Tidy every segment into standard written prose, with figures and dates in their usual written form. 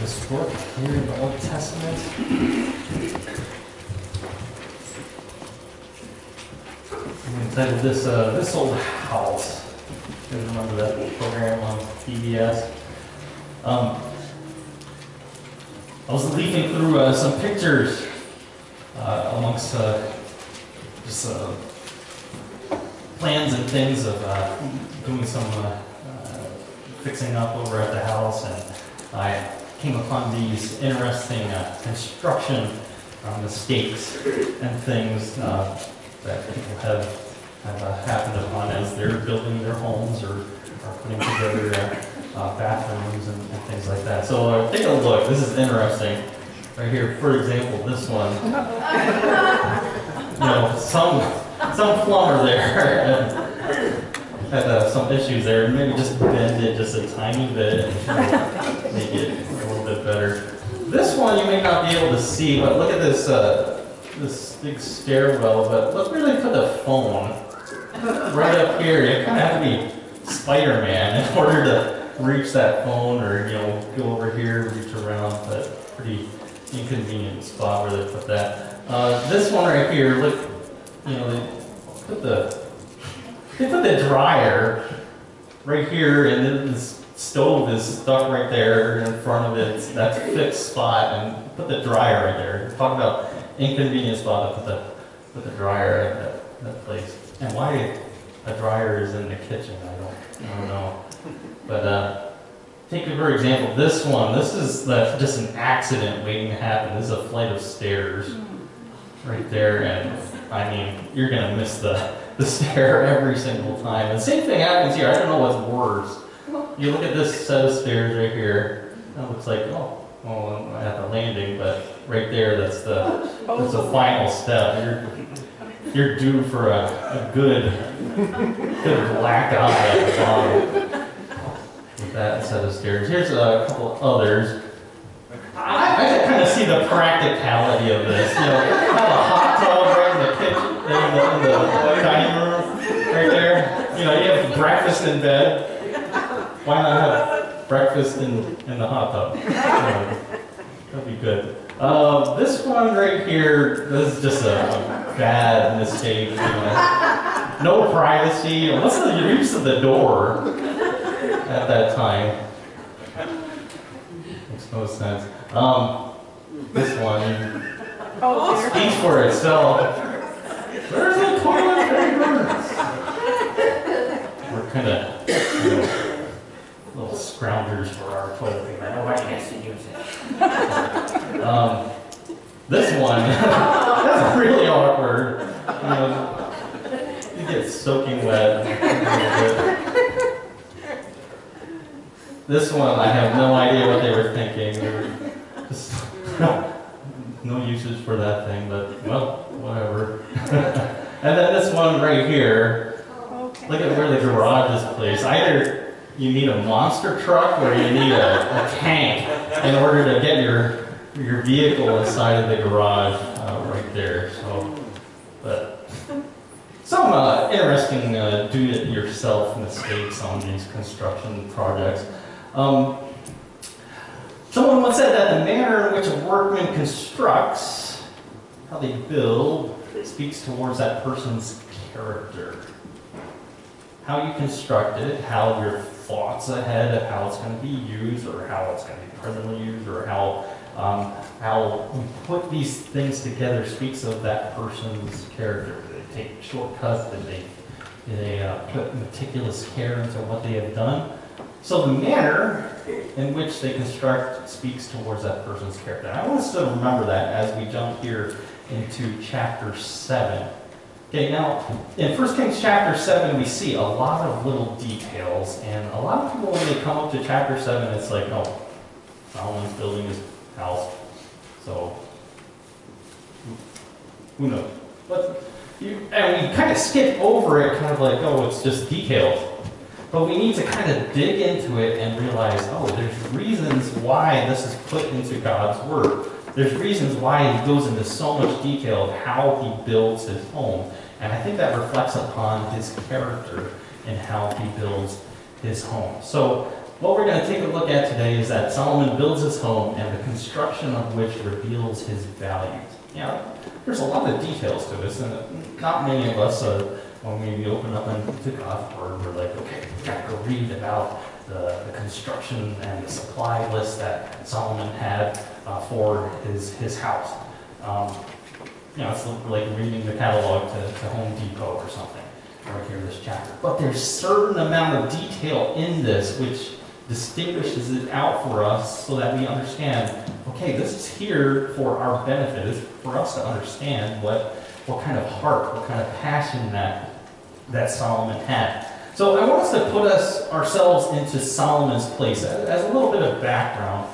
this book here in the Old Testament. I'm entitled this Old House. You guys remember that program on PBS? I was leafing through some pictures amongst just plans and things of doing some fixing up over at the house, and I came upon these interesting construction mistakes and things that people have happened upon as they're building their homes or are putting together bathrooms and things like that. So take a look. This is interesting. Right here, for example, this one. You know, some plumber there had some issues there, and maybe just bend it just a tiny bit and make it a little bit better. This one you may not be able to see, but look at this this big stairwell. But let's really put the phone right up here. You kind of have to be Spider-Man in order to reach that phone, or go over here, reach around. But pretty inconvenient spot where they put that. This one right here, look, they put the dryer right here, and then this stove is stuck right there in front of it. That's a fixed spot, and put the dryer right there. Talk about inconvenient spot to put the dryer at that place. And why a dryer is in the kitchen, I don't know. But take for example this one. This is just an accident waiting to happen. This is a flight of stairs right there, and I mean, you're gonna miss the stair every single time. And the same thing happens here. I don't know what's worse. You look at this set of stairs right here. That looks like, I'm at the landing, but right there, that's the final step. You're due for a good black eye at the bottom with that set of stairs. Here's a couple others. I kind of see the practicality of this. Have a hot tub right in the kitchen, in the dining room, right there. You have breakfast in bed. Why not have breakfast in the hot tub? That'd be good. This one right here, this is just a bad mistake. No privacy. What's the use of the door at that time? Makes no sense. This one speaks for itself. Where's the toilet paper? We're kind of little scroungers for our toilet paper. Nobody gets to use it. This one, that's really awkward. You get soaking wet. This one, I have no idea what they were thinking. Just no usage for that thing, but well, whatever. And then this one right here, look at where the garage is placed. Either you need a monster truck or you need a tank in order to get your vehicle inside of the garage right there. So, but some interesting do-it-yourself mistakes on these construction projects. Someone once said that the manner in which a workman constructs, how they build, speaks towards that person's character. How you construct it, how your thoughts ahead of how it's going to be used, or how it's going to be presently used, or how you put these things together speaks of that person's character. Did they take shortcuts? Did they put meticulous care into what they have done? So the manner in which they construct speaks towards that person's character. I want us to remember that as we jump here into chapter 7. Okay, now in 1 Kings chapter 7, we see a lot of little details, and a lot of people, when they come up to chapter 7, it's like, oh, Solomon's building his house, so who knows? And we kind of skip over it, kind of like, oh, it's just details. But we need to kind of dig into it and realize, oh, there's reasons why this is put into God's Word. There's reasons why he goes into so much detail of how he builds his home. And I think that reflects upon his character and how he builds his home. So what we're going to take a look at today is that Solomon builds his home and the construction of which reveals his values. Yeah, there's a lot of details to this, and not many of us, when we open up into God's Word, we're like, okay, we've got to go read about the construction and the supply list that Solomon had for his house. It's like reading the catalog to Home Depot or something, right here in this chapter. But there's a certain amount of detail in this which distinguishes it out for us so that we understand, okay, this is here for our benefit. It's for us to understand what kind of heart, what kind of passion that Solomon had. So I want us to put ourselves into Solomon's place. As a little bit of background,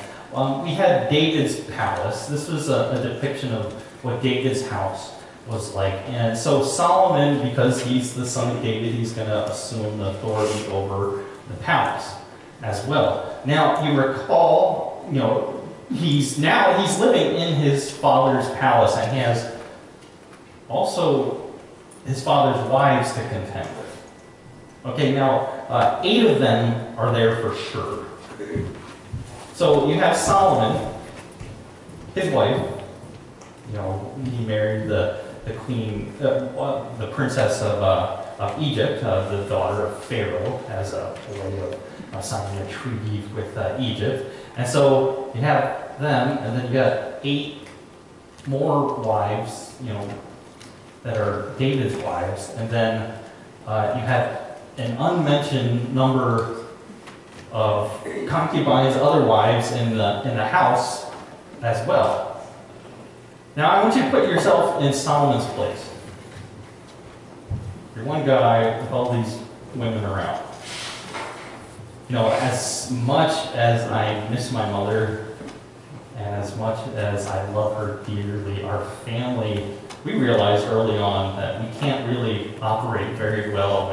we had David's palace. This was a depiction of what David's house was like. And so Solomon, because he's the son of David, he's going to assume the authority over the palace as well. Now, you recall, he's living in his father's palace, and he has also his father's wives to contend with. Okay, now, 8 of them are there for sure. So you have Solomon, his wife. He married the queen, the princess of Egypt, the daughter of Pharaoh, as a way of signing a treaty with Egypt. And so you have them, and then you got 8 more wives, that are David's wives, and then you have an unmentioned number of concubines, other wives in the house as well. Now I want you to put yourself in Solomon's place. You're one guy with all these women around. As much as I miss my mother, and as much as I love her dearly, our family, we realized early on that we can't really operate very well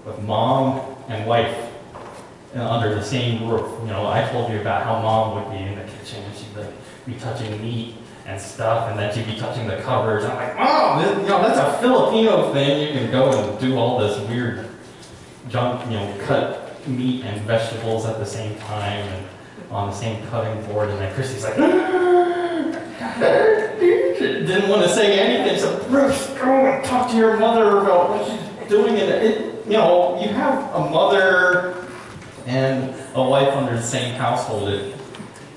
with mom and wife under the same roof. I told you about how mom would be in the kitchen and she'd be touching meat and stuff, and then she'd be touching the covers. I'm like, Mom, that's a Filipino thing. You can go and do all this weird junk, cut meat and vegetables at the same time and on the same cutting board. And then Christy's like, didn't want to say anything. So Bruce, go and talk to your mother about what she's doing. And you have a mother and a wife under the same household.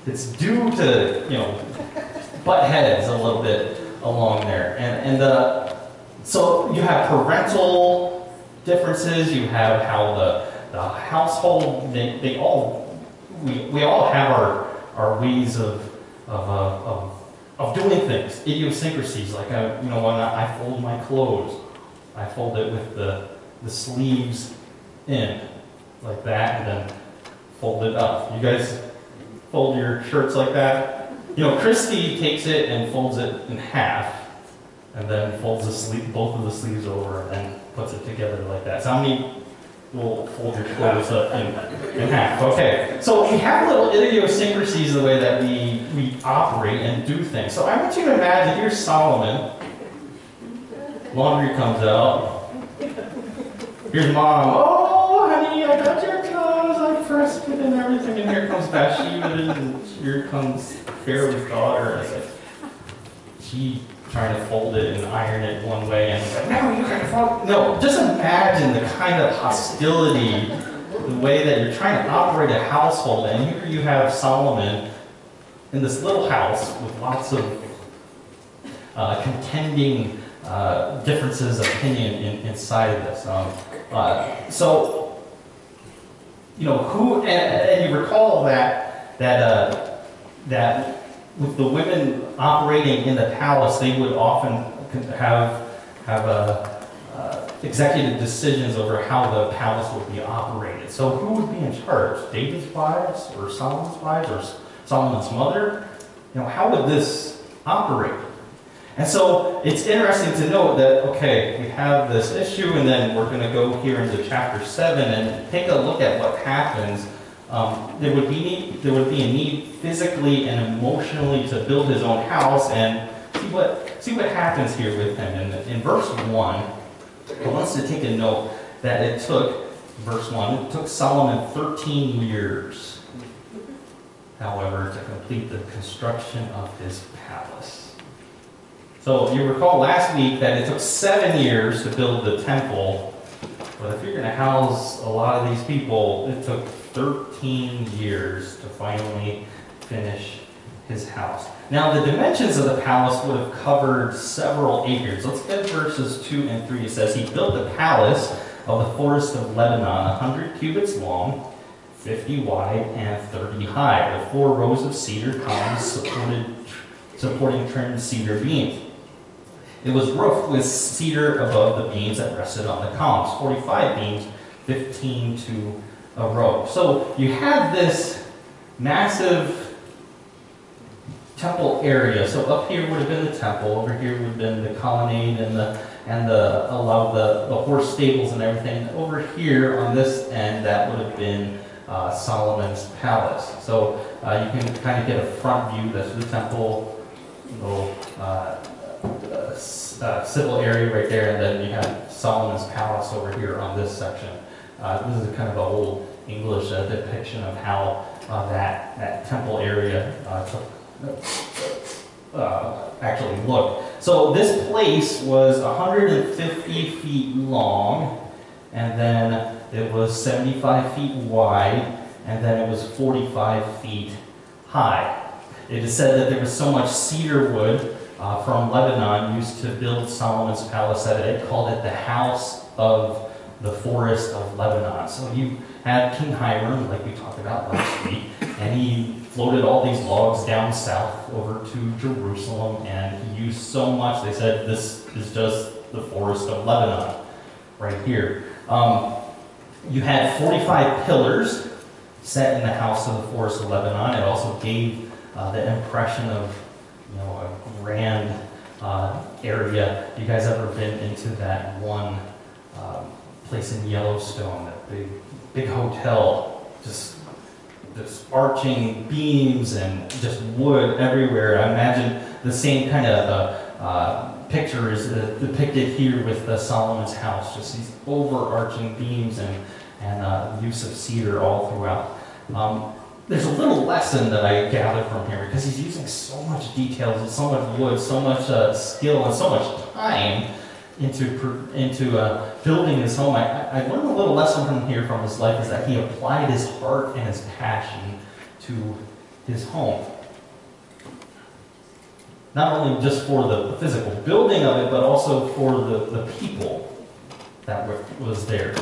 It's due to butt heads a little bit along there, and so you have parental differences. You have how the household we all have our ways of doing things, idiosyncrasies. Like when I fold my clothes, I fold it with the sleeves in like that, and then fold it up. You guys fold your shirts like that? Christy takes it and folds it in half, and then folds both of the sleeves over, and then puts it together like that. So how many will fold your clothes up in half? Okay, so we have little idiosyncrasies the way that we operate and do things. So I want you to imagine, here's Solomon. Laundry comes out. Here's Mom. Oh, honey, I got your clothes. I pressed it and everything. And here comes Bathsheba, and here comes Pharaoh's daughter. And she trying to fold it and iron it one way, and it's like, no, you gotta fold. No, just imagine the kind of hostility, the way that you're trying to operate a household. And here you have Solomon in this little house with lots of contending differences of opinion inside of this. And you recall that with the women operating in the palace, they would often have executive decisions over how the palace would be operated. So who would be in charge? David's wives, or Solomon's wives, or Solomon's mother? How would this operate? And so it's interesting to note that, okay, we have this issue, and then we're going to go here into chapter 7 and take a look at what happens. There would be a need physically and emotionally to build his own house, and see what happens here with him. In verse 1, I want us to take a note that it took verse 1, it took Solomon 13 years, however, to complete the construction of his palace. So you recall last week that it took 7 years to build the temple, but if you're going to house a lot of these people, it took 13 years to finally finish his house. Now, the dimensions of the palace would have covered several acres. Let's get verses 2 and 3. It says, he built the palace of the forest of Lebanon, 100 cubits long, 50 wide, and 30 high, with 4 rows of cedar columns supporting trimmed cedar beams. It was roofed with cedar above the beams that rested on the columns, 45 beams, 15 to a row. So you have this massive temple area. So up here would have been the temple, over here would have been the colonnade and a lot of the horse stables and everything. Over here on this end, that would have been Solomon's palace. So you can kind of get a front view. That's the temple, little civil area right there, and then you have Solomon's palace over here on this section. This is kind of an old English depiction of how that temple area actually looked. So this place was 150 feet long, and then it was 75 feet wide, and then it was 45 feet high. It is said that there was so much cedar wood from Lebanon used to build Solomon's palace that it called it the house of the forest of Lebanon. So you had King Hiram, like we talked about last week, and he floated all these logs down south over to Jerusalem, and he used so much, they said this is just the forest of Lebanon right here. You had 45 pillars set in the house of the forest of Lebanon. It also gave the impression of, you know, a grand area. You guys ever been into that one place in Yellowstone, that big hotel, just arching beams and just wood everywhere? I imagine the same kind of picture is depicted here with Solomon's house, just these overarching beams and use of cedar all throughout. There's a little lesson that I gathered from here, because he's using so much details and so much wood, so much skill and so much time into building his home. I learned a little lesson from here from his life, is that he applied his heart and his passion to his home. Not only just for the physical building of it, but also for the people that was there.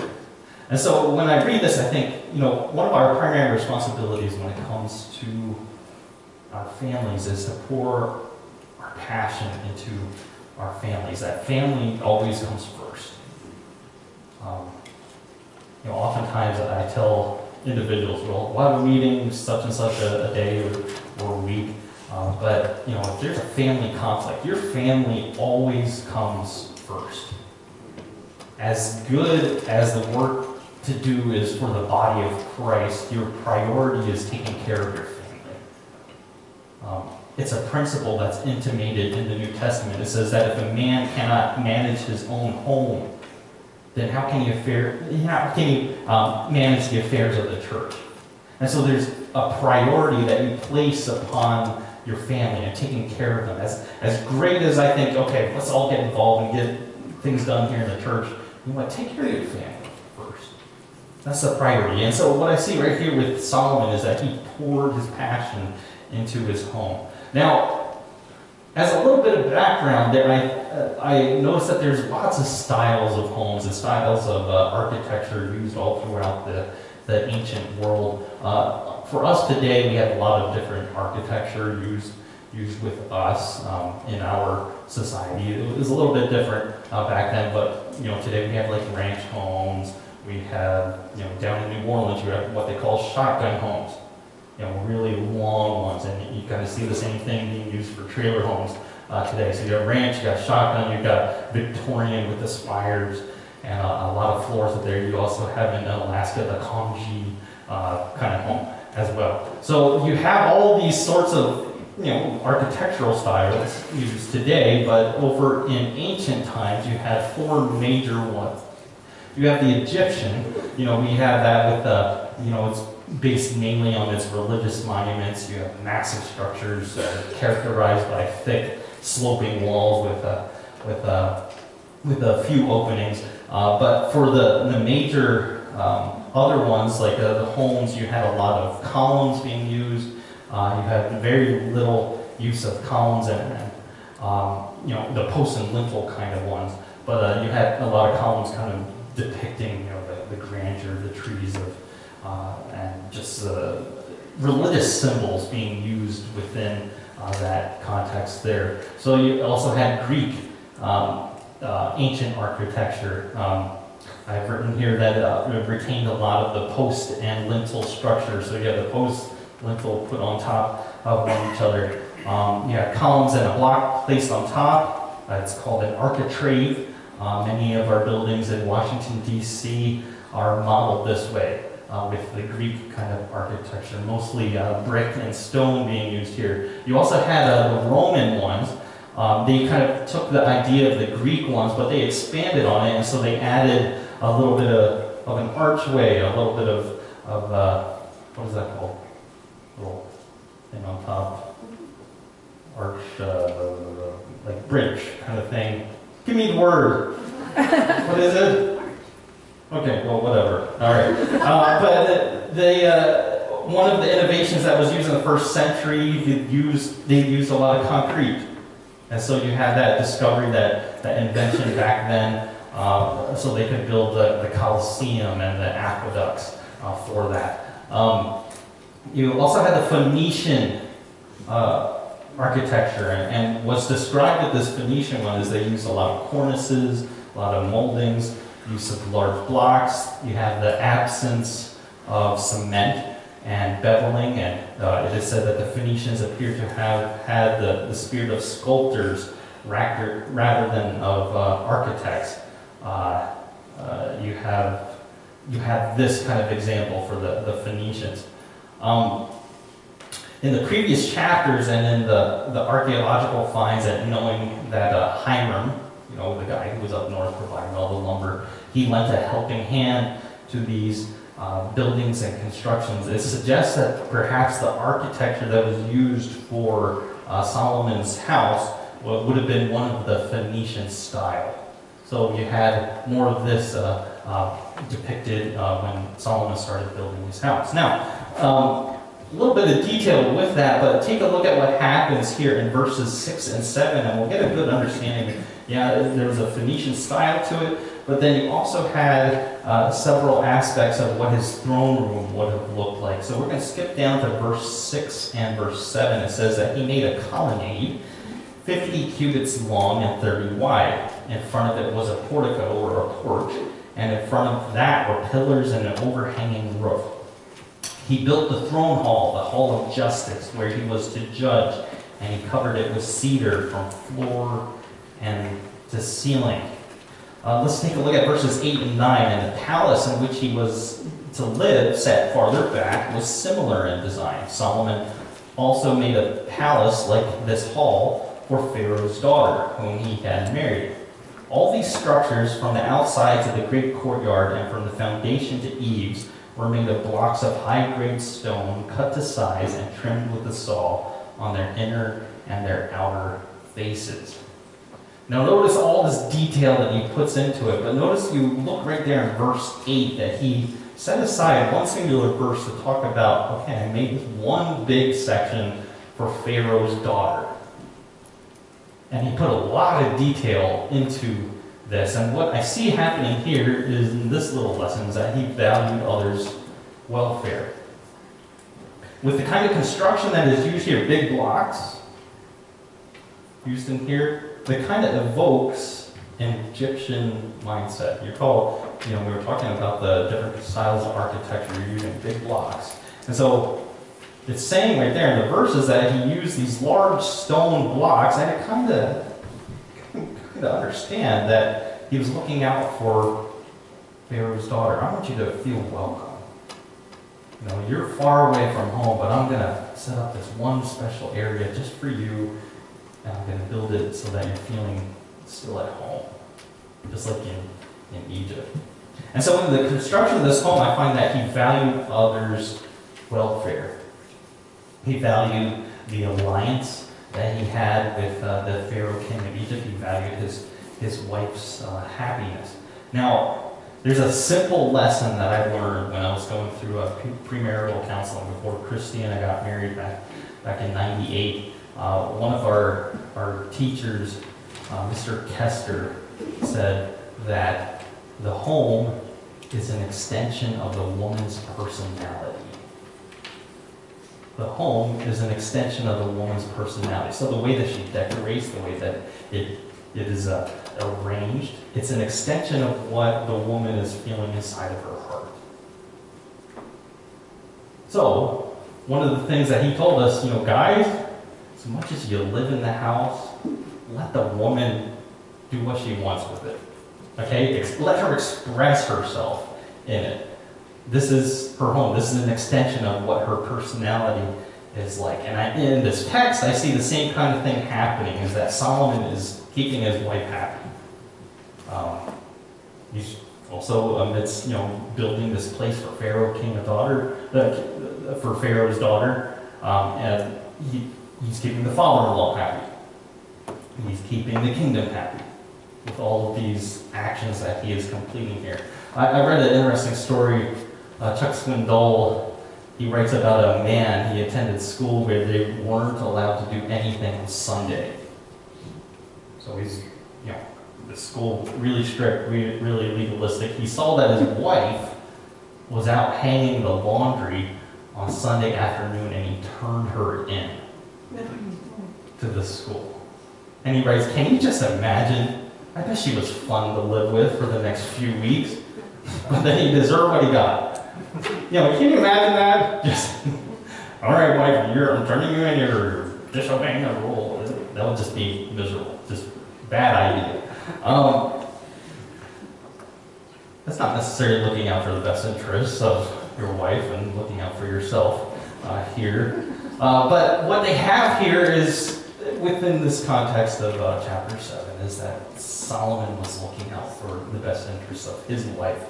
And so when I read this, I think, you know, one of our primary responsibilities when it comes to our families is to pour our passion into our families. That family always comes first. You know, oftentimes I tell individuals, well, we'll have a meeting such and such a day or a week, but you know, if there's a family conflict, your family always comes first. As good as the work to do is for the body of Christ, your priority is taking care of your family. It's a principle that's intimated in the New Testament. It says that if a man cannot manage his own home, then how can he manage the affairs of the church? And so there's a priority that you place upon your family and taking care of them. As great as I think, okay, let's all get involved and get things done here in the church, you want to take care of your family first. That's the priority. And so what I see right here with Solomon is that he poured his passion into his home. Now, as a little bit of background there, I noticed that there's lots of styles of homes and styles of architecture used all throughout the ancient world. For us today, we have a lot of different architecture used with us in our society. It was a little bit different back then, but you know, today we have like ranch homes. We have, you know, down in New Orleans, you have what they call shotgun homes. You know, really long ones, and you kind of see the same thing being used for trailer homes today. So you got ranch, you got shotgun, you got Victorian with the spires, and a lot of floors up there. You also have in Alaska the Congee kind of home as well. So you have all these sorts of, you know, architectural styles used today, but over in ancient times you had four major ones. You have the Egyptian, we have that with it's based mainly on its religious monuments. You have massive structures that are characterized by thick, sloping walls with a few openings. But for the major other ones, like the homes, you had a lot of columns being used. You had very little use of columns and the post and lintel kind of ones. But you had a lot of columns kind of depicting the grandeur, the trees of and just religious symbols being used within that context there. So you also had Greek ancient architecture. I've written here that it retained a lot of the post and lintel structure. So you have the post, lintel put on top of each other. You have columns and a block placed on top. It's called an architrave. Many of our buildings in Washington, D.C. are modeled this way, with the Greek kind of architecture, mostly brick and stone being used here. You also had the Roman ones. They kind of took the idea of the Greek ones, but they expanded on it, and so they added a little bit of an archway, a little bit of what is that called? A little thing on top. Arch, like bridge kind of thing. Give me the word. What is it? Okay, well, whatever. All right. But one of the innovations that was used in the first century, they used a lot of concrete. And so you had that discovery, that invention back then, so they could build the Colosseum and the aqueducts for that. You also had the Phoenician architecture, and what's described with this Phoenician one is they used a lot of cornices, a lot of moldings, use of large blocks. You have the absence of cement and beveling, and it is said that the Phoenicians appear to have had the spirit of sculptors rather than of architects. You have this kind of example for the Phoenicians. In the previous chapters and in the archaeological finds, and knowing that Hiram, the guy who was up north providing all the lumber, he lent a helping hand to these buildings and constructions. It suggests that perhaps the architecture that was used for Solomon's house would have been one of the Phoenician style. So you had more of this depicted when Solomon started building his house. Now, a little bit of detail with that, but take a look at what happens here in verses 6 and 7, and we'll get a good understanding. Yeah, there was a Phoenician style to it, but then you also had several aspects of what his throne room would have looked like. So we're going to skip down to verse 6 and verse 7. It says that he made a colonnade, 50 cubits long and 30 wide. In front of it was a portico or a porch, and in front of that were pillars and an overhanging roof. He built the throne hall, the hall of justice, where he was to judge, and he covered it with cedar from floor and to ceiling. Let's take a look at verses 8 and 9. And the palace in which he was to live, set farther back, was similar in design. Solomon also made a palace like this hall for Pharaoh's daughter, whom he had married. All these structures, from the outside to the great courtyard and from the foundation to eaves, were made of blocks of high-grade stone, cut to size and trimmed with a saw on their inner and their outer faces. Now notice all this detail that he puts into it, but notice you look right there in verse 8 that he set aside one singular verse to talk about, okay, I made this one big section for Pharaoh's daughter. And he put a lot of detail into this. And what I see happening here is in this little lesson is that he valued others' welfare. With the kind of construction that is used here, big blocks used in here, that kind of evokes an Egyptian mindset. You recall, we were talking about the different styles of architecture. You're using big blocks. And so it's saying right there in the verses that he used these large stone blocks, and it kind of understand that he was looking out for Pharaoh's daughter. I want you to feel welcome. You're far away from home, but I'm going to set up this one special area just for you, and I'm going to build it so that you're feeling still at home, just like in Egypt. And so in the construction of this home, I find that he valued others' welfare. He valued the alliance that he had with the Pharaoh king of Egypt. He valued his wife's happiness. Now, there's a simple lesson that I learned when I was going through a premarital counseling before Christy and I got married back in '98. One of our teachers, Mr. Kester, said that the home is an extension of the woman's personality. The home is an extension of the woman's personality. So the way that she decorates, the way that it is arranged, it's an extension of what the woman is feeling inside of her heart. So, one of the things that he told us, guys, as much as you live in the house, let the woman do what she wants with it. Okay? Let her express herself in it. This is her home. This is an extension of what her personality is like. And in this text, I see the same kind of thing happening, is that Solomon is keeping his wife happy. He's also amidst, building this place for Pharaoh's daughter, and he's keeping the father-in-law happy. He's keeping the kingdom happy with all of these actions that he is completing here. I read an interesting story. Chuck Swindoll, he writes about a man. He attended school where they weren't allowed to do anything on Sunday. So he's, the school really strict, really legalistic. He saw that his wife was out hanging the laundry on Sunday afternoon, and he turned her in to the school. And he writes, can you just imagine? I bet she was fun to live with for the next few weeks, but then he deserved what he got. Can you imagine that? Just, all right, wife, I'm turning you in, you're disobeying the rule. That would just be miserable. Just bad idea. That's not necessarily looking out for the best interests of your wife and looking out for yourself here. But what they have here is, within this context of chapter 7, is that Solomon was looking out for the best interests of his wife.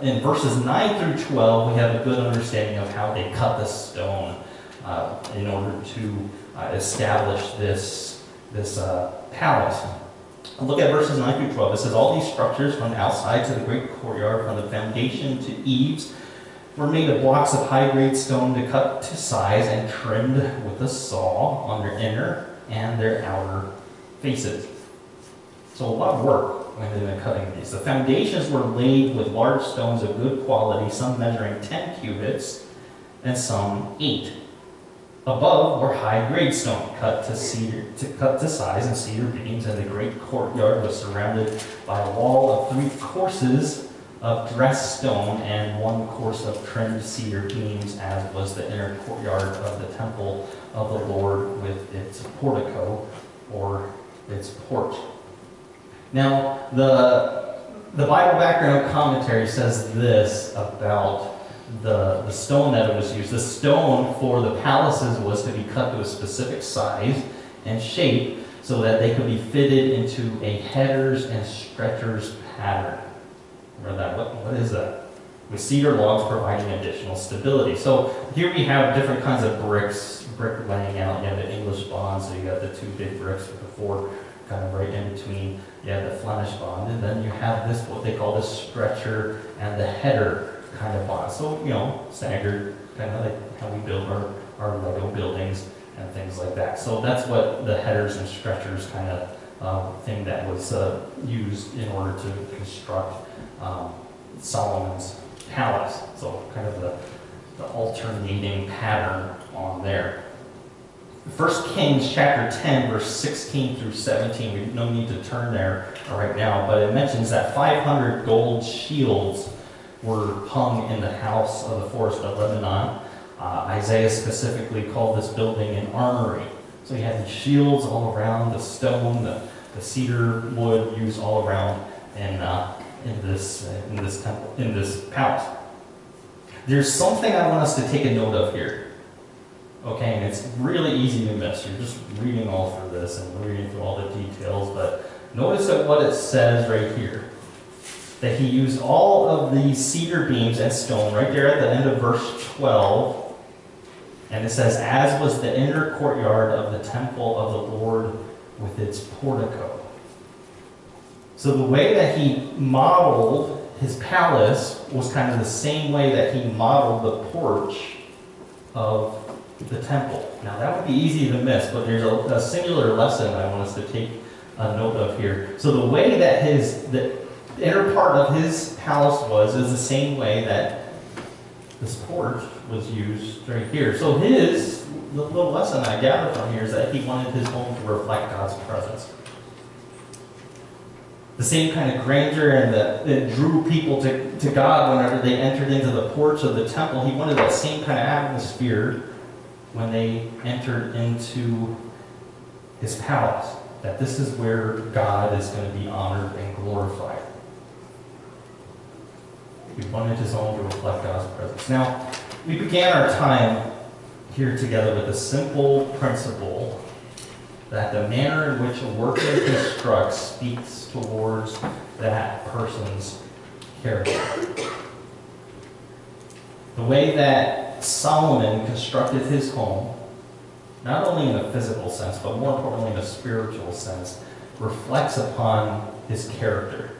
In verses 9 through 12, we have a good understanding of how they cut the stone in order to establish this palace. Look at verses 9 through 12. It says, all these structures from the outside to the great courtyard, from the foundation to eaves, were made of blocks of high-grade stone to cut to size and trimmed with a saw on their inner and their outer faces. So a lot of work went into cutting these. The foundations were laid with large stones of good quality, some measuring 10 cubits and some 8. Above were high-grade stone cut to size and cedar beams, and the great courtyard was surrounded by a wall of 3 courses of dressed stone and 1 course of trimmed cedar beams, as was the inner courtyard of the temple of the Lord with its portico or its porch. Now, the Bible background commentary says this about the stone that was used. The stone for the palaces was to be cut to a specific size and shape so that they could be fitted into a headers and stretchers pattern. Remember that? What is that? With cedar logs providing additional stability. So here we have different kinds of brick laying out. You have the English bond, so you got the 2 big bricks with the 4 kind of right in between. You have the Flemish bond, and then you have this, what they call the stretcher and the header kind of bond. So, staggered, kind of like how we build our Lego buildings and things like that. So that's what the headers and stretchers kind of thing that was used in order to construct Solomon's palace. So kind of the alternating pattern on there. 1 Kings chapter 10, verse 16 through 17. We no need to turn there right now, but it mentions that 500 gold shields were hung in the house of the forest of Lebanon. Isaiah specifically called this building an armory. So you had the shields all around, the stone, the cedar wood used all around in this temple, in this palace. There's something I want us to take a note of here. Okay, and it's really easy to miss. You're just reading all through this and reading through all the details, but notice that what it says right here. that he used all of these cedar beams and stone right there at the end of verse 12. And it says, as was the inner courtyard of the temple of the Lord with its portico. So the way that he modeled his palace was kind of the same way that he modeled the porch of the temple. Now that would be easy to miss, but there's a singular lesson I want us to take a note of here. So the way that the inner part of his palace is the same way that this porch was used right here. So the little lesson I gather from here is that he wanted his home to reflect God's presence. The same kind of grandeur and that drew people to God whenever they entered into the porch of the temple. He wanted that same kind of atmosphere when they entered into his palace. That this is where God is going to be honored and glorified. He wanted his home to reflect God's presence. Now, we began our time here together with a simple principle that the manner in which a workman constructs speaks towards that person's character. The way that Solomon constructed his home, not only in a physical sense, but more importantly in a spiritual sense, reflects upon his character.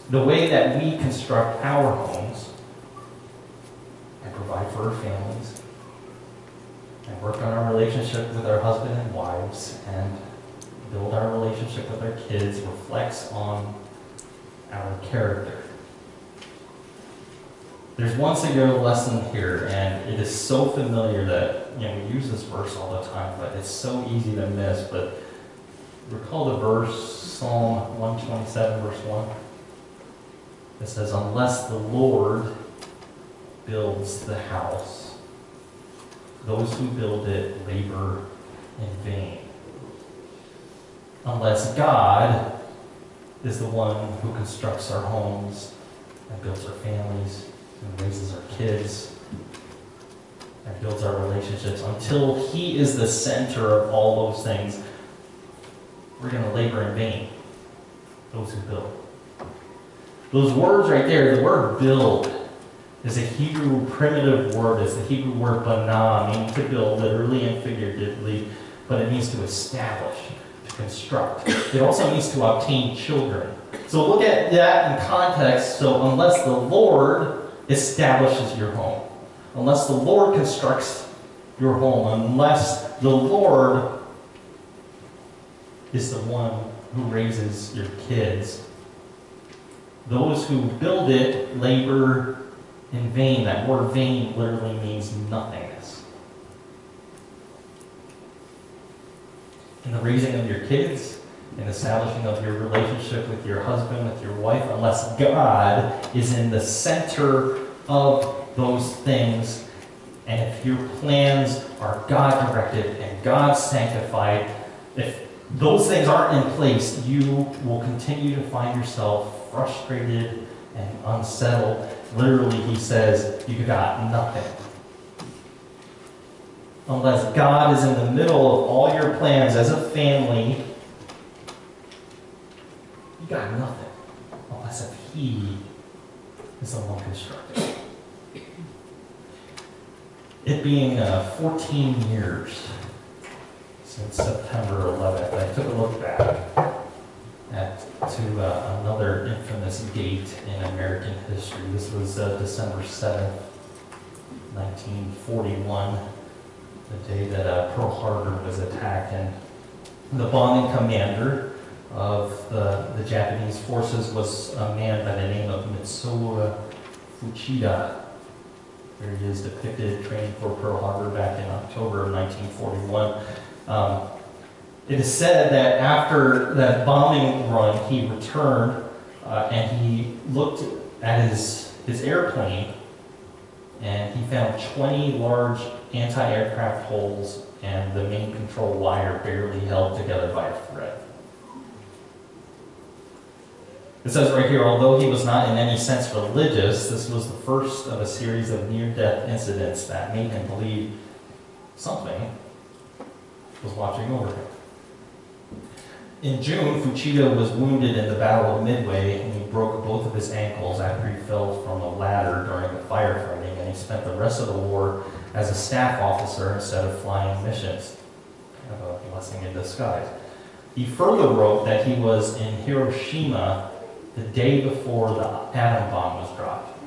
The way that we construct our homes and provide for our families and work on our relationship with our husband and wives and build our relationship with our kids reflects on our character. There's one singular lesson here, and it is so familiar that we use this verse all the time, but it's so easy to miss. But recall the verse, Psalm 127, verse 1. It says, unless the Lord builds the house, those who build it labor in vain. Unless God is the one who constructs our homes and builds our families and raises our kids and builds our relationships, until he is the center of all those things, we're going to labor in vain, those who build. Those words right there, the word build is a Hebrew primitive word. It's the Hebrew word banah, meaning to build literally and figuratively, but it means to establish, to construct. It also means to obtain children. So look at that in context. So unless the Lord establishes your home, unless the Lord constructs your home, unless the Lord is the one who raises your kids, those who build it labor in vain. That word vain literally means nothingness. In the raising of your kids, in establishing of your relationship with your husband, with your wife, unless God is in the center of those things, and if your plans are God-directed and God-sanctified, if those things aren't in place, you will continue to find yourself frustrated and unsettled. Literally, he says, you got nothing. Unless God is in the middle of all your plans as a family, you got nothing. Unless if he is the one constructing. It being 14 years since September 11th, I took a look back to another infamous date in American history. This was December 7th, 1941, the day that Pearl Harbor was attacked, and the bombing commander of the Japanese forces was a man by the name of Mitsuo Fuchida. There he is depicted training for Pearl Harbor back in October of 1941. It is said that after that bombing run, he returned and he looked at his airplane and he found 20 large anti-aircraft holes and the main control wire barely held together by a thread. It says right here, although he was not in any sense religious, this was the first of a series of near-death incidents that made him believe something was watching over him. In June, Fuchida was wounded in the Battle of Midway, and he broke both of his ankles after he fell from a ladder during the firefighting, and he spent the rest of the war as a staff officer instead of flying missions. Kind of a blessing in disguise. He further wrote that he was in Hiroshima the day before the atom bomb was dropped,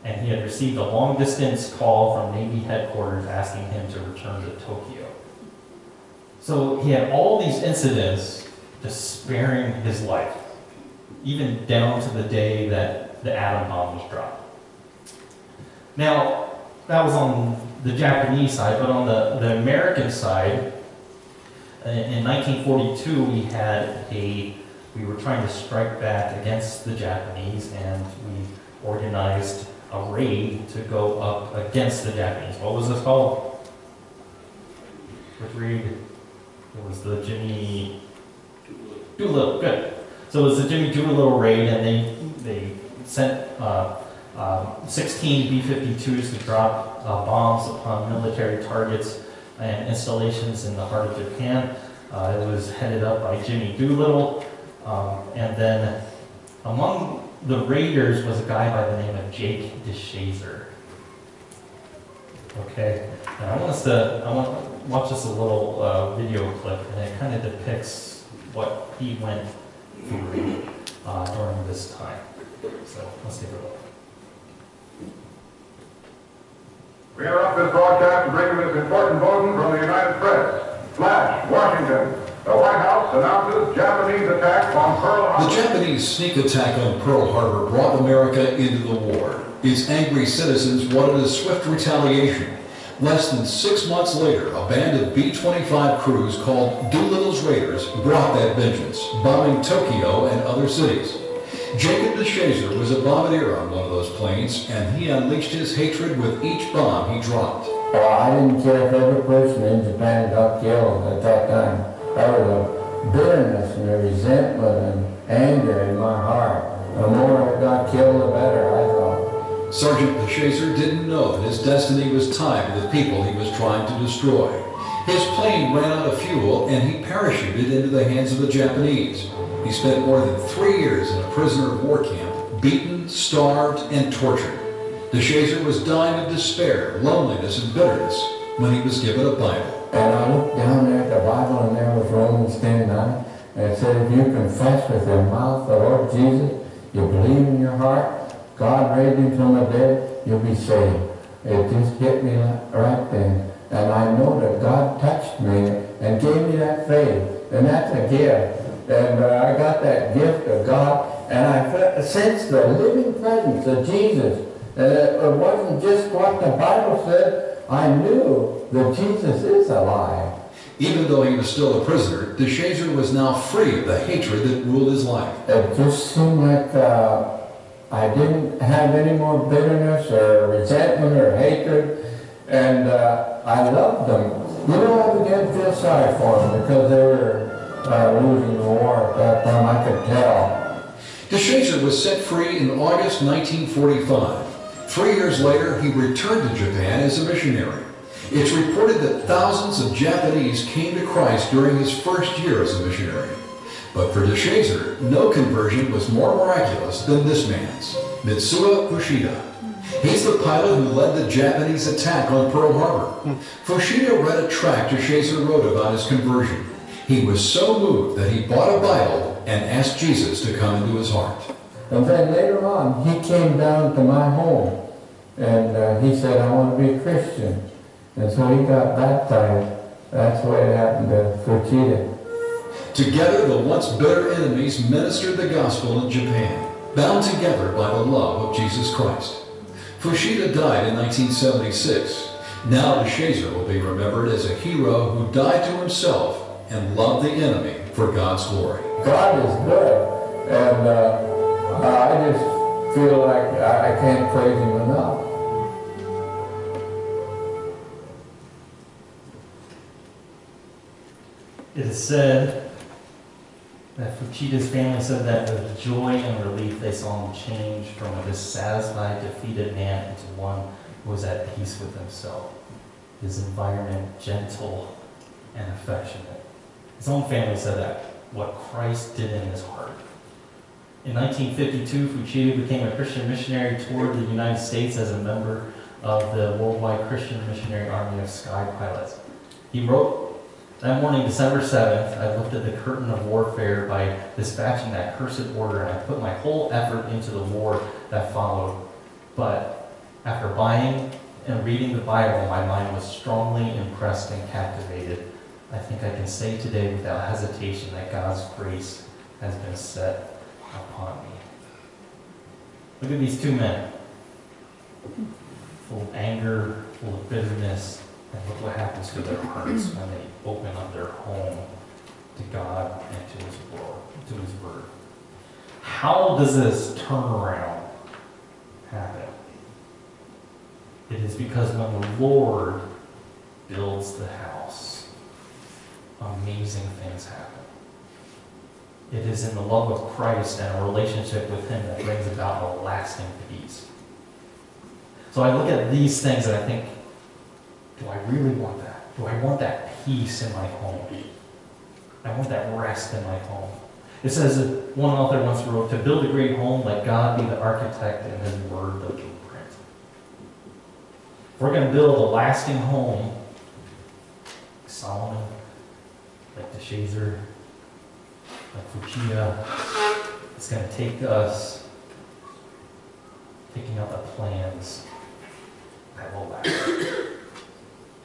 and he had received a long-distance call from Navy headquarters asking him to return to Tokyo. So he had all these incidents just sparing his life, even down to the day that the atom bomb was dropped. Now, that was on the Japanese side, but on the American side, in 1942, we were trying to strike back against the Japanese, and we organized a raid to go up against the Japanese. What was this called? Which raid? It was the Jimmy Doolittle. Good. So it was the Jimmy Doolittle raid, and they sent 16 B-52s to drop bombs upon military targets and installations in the heart of Japan. It was headed up by Jimmy Doolittle, and then among the raiders was a guy by the name of Jake DeShazer. Okay, and I want to watch just a little video clip, and it kind of depicts what he went through during this time. So let's take a look. We interrupt this broadcast to bring you this important bulletin from the United Press. Flash, Washington. The White House announces Japanese attack on Pearl Harbor. The Japanese sneak attack on Pearl Harbor brought America into the war. Its angry citizens wanted a swift retaliation. Less than 6 months later, a band of B-25 crews called Doolittle's Raiders brought that vengeance, bombing Tokyo and other cities. Jacob DeShazer was a bombardier on one of those planes, and he unleashed his hatred with each bomb he dropped. Well, I didn't care if every person in Japan got killed at that time. There was a bitterness and a resentment and anger in my heart. The more I got killed, the better, I thought. Sergeant DeShazer didn't know that his destiny was tied to the people he was trying to destroy. His plane ran out of fuel, and he parachuted into the hands of the Japanese. He spent more than 3 years in a prisoner of war camp, beaten, starved, and tortured. DeShazer was dying of despair, loneliness, and bitterness when he was given a Bible. And I looked down there at the Bible, and there was Romans 10:9, and it said, if you confess with your mouth the Lord Jesus, you believe in your heart, God raised him from the dead, you'll be saved. It just hit me right then. And I know that God touched me and gave me that faith, and that's a gift. And I got that gift of God, and I sensed the living presence of Jesus. And it wasn't just what the Bible said. I knew that Jesus is alive. Even though he was still a prisoner, DeShazer was now free of the hatred that ruled his life. It just seemed like I didn't have any more bitterness or resentment or hatred, and I loved them. You know, I began to feel sorry for them because they were losing the war at that time, I could tell. DeShazer was set free in August 1945. 3 years later, he returned to Japan as a missionary. It's reported that thousands of Japanese came to Christ during his first year as a missionary. But for DeShazer, no conversion was more miraculous than this man's, Mitsuo Fuchida. He's the pilot who led the Japanese attack on Pearl Harbor. Fuchida read a tract DeShazer wrote about his conversion. He was so moved that he bought a Bible and asked Jesus to come into his heart. And then later on, he came down to my home, and he said, I want to be a Christian. And so he got baptized. That's the way it happened to Fuchida. Together, the once bitter enemies ministered the gospel in Japan, bound together by the love of Jesus Christ. Fuchida died in 1976. Now DeShazer will be remembered as a hero who died to himself and loved the enemy for God's glory. God is good, and I just feel like I can't praise him enough. It is said that Fuchida's family said that with joy and relief they saw him change from a dissatisfied, defeated man into one who was at peace with himself. His environment gentle and affectionate. His own family said that. what Christ did in his heart. In 1952, Fucci became a Christian missionary, toured the United States as a member of the Worldwide Christian Missionary Army of Sky Pilots. He wrote, "That morning, December 7th, I lifted the curtain of warfare by dispatching that cursed order, and I put my whole effort into the war that followed. But after buying and reading the Bible, my mind was strongly impressed and captivated. I think I can say today without hesitation that God's grace has been set upon me." Look at these two men, full of anger, full of bitterness, and look what happens to their hearts when they open up their home to God and to His Word. How does this turnaround happen? It is because when the Lord builds the house, amazing things happen. It is in the love of Christ and a relationship with Him that brings about a lasting peace. So I look at these things and I think, do I really want that? Do I want that peace in my home? I want that rest in my home. It says that one author once wrote, "To build a great home, let God be the architect and His Word the blueprint." If we're going to build a lasting home, like Solomon, like the Shazer, like Fukuya, it's going to take us taking out the plans that will last,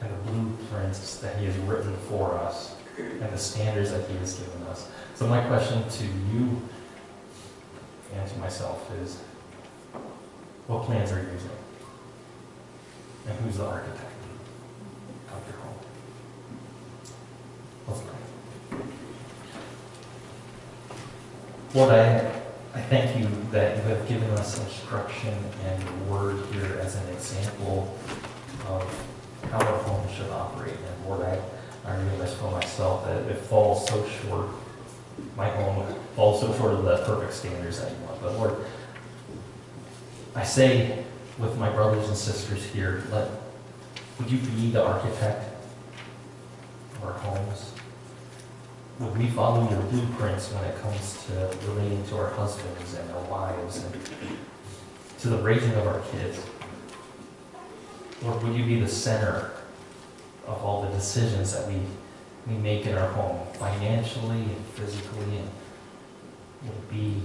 and the blueprints that He has written for us, and the standards that He has given us. So my question to you and to myself is, what plans are you using? And who's the architect of your home? Let's pray. Lord, I thank you that you have given us instruction and your word here as an example of how our home should operate. And Lord, I realize for myself that it falls so short. My home falls so short of the perfect standards that you want. But Lord, I say with my brothers and sisters here, would you be the architect of our homes? Would we follow your blueprints when it comes to relating to our husbands and our wives and to the raising of our kids? Lord, would you be the center of all the decisions that we make in our home, financially and physically, and would be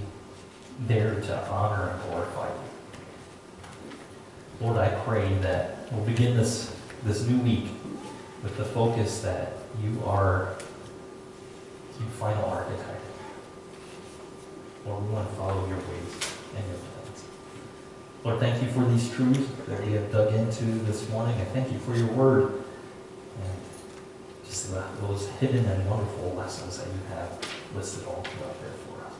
there to honor and glorify you? Lord, I pray that we'll begin this new week with the focus that you are the final architect. Lord, we want to follow your ways and your plans. Lord, thank you for these truths that we have dug into this morning. I thank you for your word and just those hidden and wonderful lessons that you have listed all throughout there for us.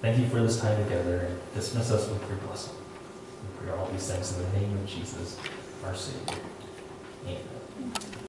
Thank you for this time together, and dismiss us with your blessing. We pray all these things in the name of Jesus, our Savior. Amen.